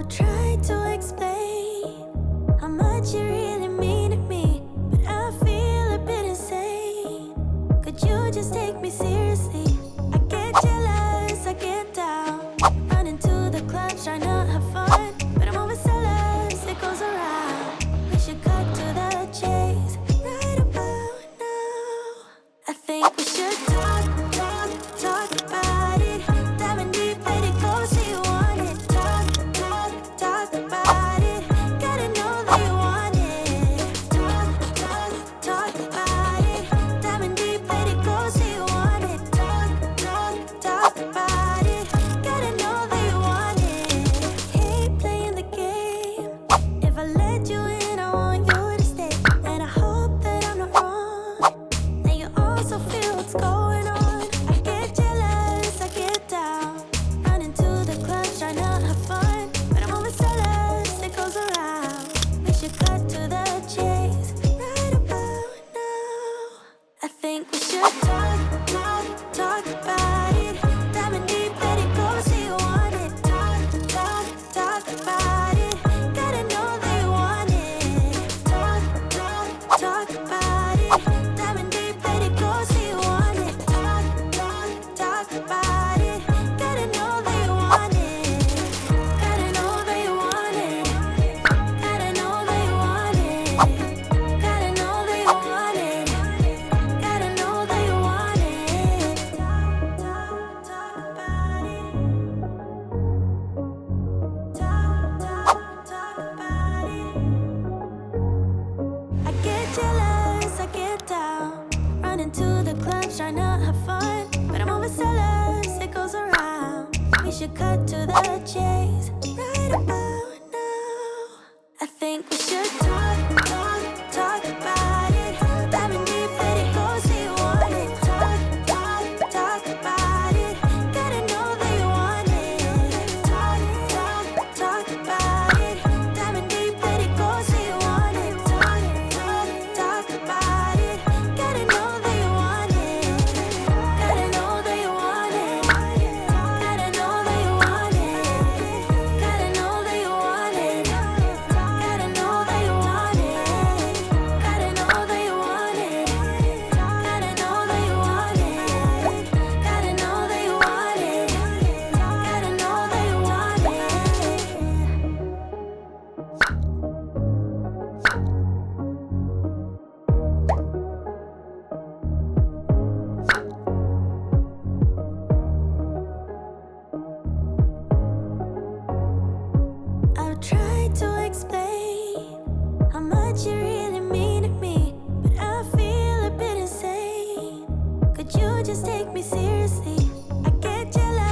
I've tried to explain how much you really mean to me, but I feel a bit insane. Could you just take me seriously? I get jealous, I get down, running to the clubs, trying to have fun, but I'm always jealous, it goes around. We should cut to the chase right about now. I think we should talk about it. Diving deep, let it go, say you want it. Talk about it. Gotta know that you want it. Talk about it. Diving deep, let it go, say you want it. Talk about it. Gotta know that you want it. Hate playing the game. If I let you in, I want you to stay. And I hope that I'm not wrong. Then you also feel what's going on. I get jealous, I get down, running to the clubs, trying to have fun, but I'm always jealous, it goes around. We should cut to the chase right about now. I think we should talk about it. Diving deep, let it go, say you want it. Talk about it. Gotta know that you want it. Talk about it. Diving deep, let it go, say you want it. Talk about it. Gotta know that you want it. Gotta know that you want it. Gotta know that you want it. Gotta know that you want it. Gotta know that you want it. Talk about it. Talk about it. I get jealous, I get down, running to the clubs, trying to have fun, but I'm always jealous, it goes around. We should cut to the chase right about now. I think we should talk about it. Diving deep, let it go, say you want it. Talk about it. Gotta know that you want it. Talk about it. Diving deep, let it go, say you want it. Talk about it. Gotta know that you want it. Gotta know that you want it. Gotta know that you want it. Gotta know that you want it. Gotta know that you want it. Gotta know that you want it. Gotta know that you want it. Gotta know that you want it. Gotta know that you want it. I've tried to explain how much you really mean to me, but I feel a bit insane. Could you just take me seriously? I get jealous.